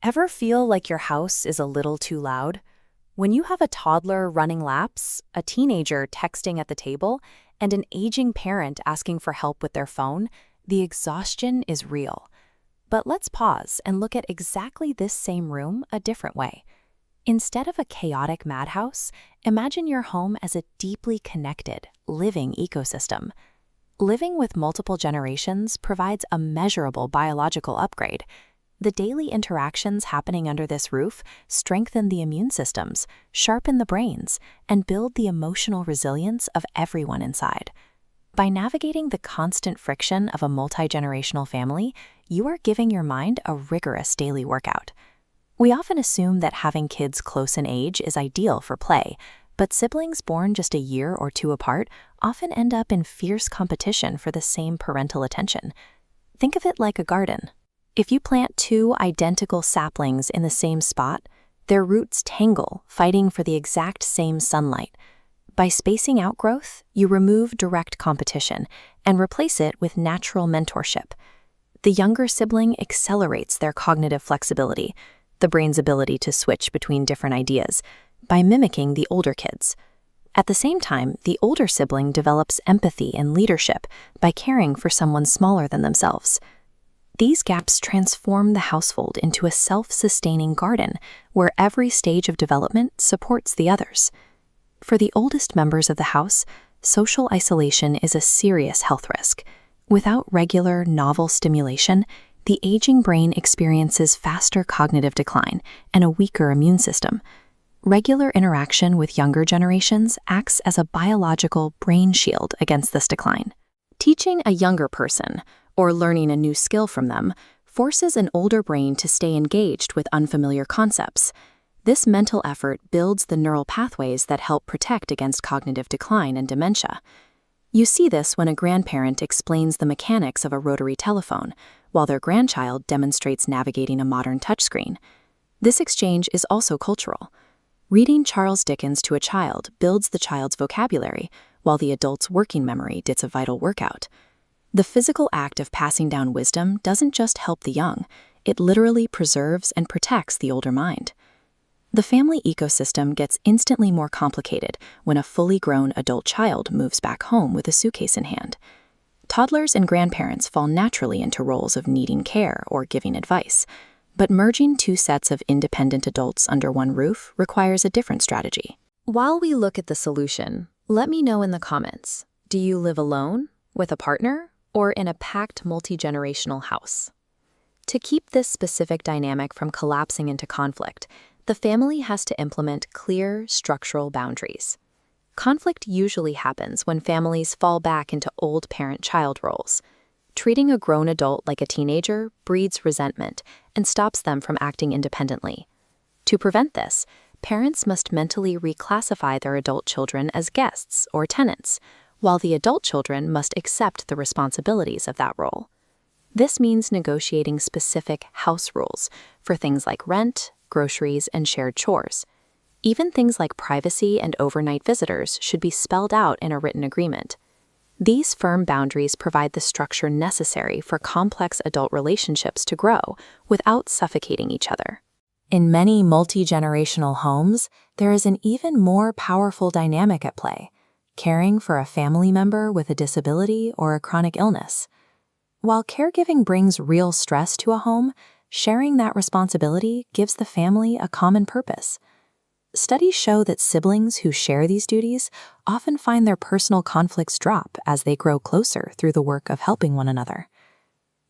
Ever feel like your house is a little too loud? When you have a toddler running laps, a teenager texting at the table, and an aging parent asking for help with their phone, the exhaustion is real. But let's pause and look at exactly this same room a different way. Instead of a chaotic madhouse, imagine your home as a deeply connected, living ecosystem. Living with multiple generations provides a measurable biological upgrade. The daily interactions happening under this roof strengthen the immune systems, sharpen the brains, and build the emotional resilience of everyone inside. By navigating the constant friction of a multi-generational family, you are giving your mind a rigorous daily workout. We often assume that having kids close in age is ideal for play, but siblings born just a year or two apart often end up in fierce competition for the same parental attention. Think of it like a garden. If you plant two identical saplings in the same spot, their roots tangle, fighting for the exact same sunlight. By spacing out growth, you remove direct competition and replace it with natural mentorship. The younger sibling accelerates their cognitive flexibility, the brain's ability to switch between different ideas, by mimicking the older kids. At the same time, the older sibling develops empathy and leadership by caring for someone smaller than themselves. These gaps transform the household into a self-sustaining garden where every stage of development supports the others. For the oldest members of the house, social isolation is a serious health risk. Without regular, novel stimulation, the aging brain experiences faster cognitive decline and a weaker immune system. Regular interaction with younger generations acts as a biological brain shield against this decline. Teaching a younger person, or learning a new skill from them, forces an older brain to stay engaged with unfamiliar concepts. This mental effort builds the neural pathways that help protect against cognitive decline and dementia. You see this when a grandparent explains the mechanics of a rotary telephone, while their grandchild demonstrates navigating a modern touchscreen. This exchange is also cultural. Reading Charles Dickens to a child builds the child's vocabulary, while the adult's working memory gets a vital workout. The physical act of passing down wisdom doesn't just help the young, it literally preserves and protects the older mind. The family ecosystem gets instantly more complicated when a fully grown adult child moves back home with a suitcase in hand. Toddlers and grandparents fall naturally into roles of needing care or giving advice, but merging two sets of independent adults under one roof requires a different strategy. While we look at the solution, let me know in the comments, do you live alone, with a partner, or in a packed multi-generational house? To keep this specific dynamic from collapsing into conflict, the family has to implement clear structural boundaries. Conflict usually happens when families fall back into old parent-child roles. Treating a grown adult like a teenager breeds resentment and stops them from acting independently. To prevent this, parents must mentally reclassify their adult children as guests or tenants, while the adult children must accept the responsibilities of that role. This means negotiating specific house rules for things like rent, groceries, and shared chores. Even things like privacy and overnight visitors should be spelled out in a written agreement. These firm boundaries provide the structure necessary for complex adult relationships to grow without suffocating each other. In many multi-generational homes, there is an even more powerful dynamic at play: caring for a family member with a disability or a chronic illness. While caregiving brings real stress to a home, sharing that responsibility gives the family a common purpose. Studies show that siblings who share these duties often find their personal conflicts drop as they grow closer through the work of helping one another.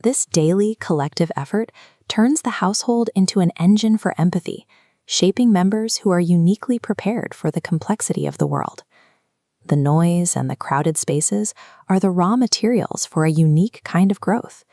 This daily collective effort turns the household into an engine for empathy, shaping members who are uniquely prepared for the complexity of the world. The noise and the crowded spaces are the raw materials for a unique kind of growth.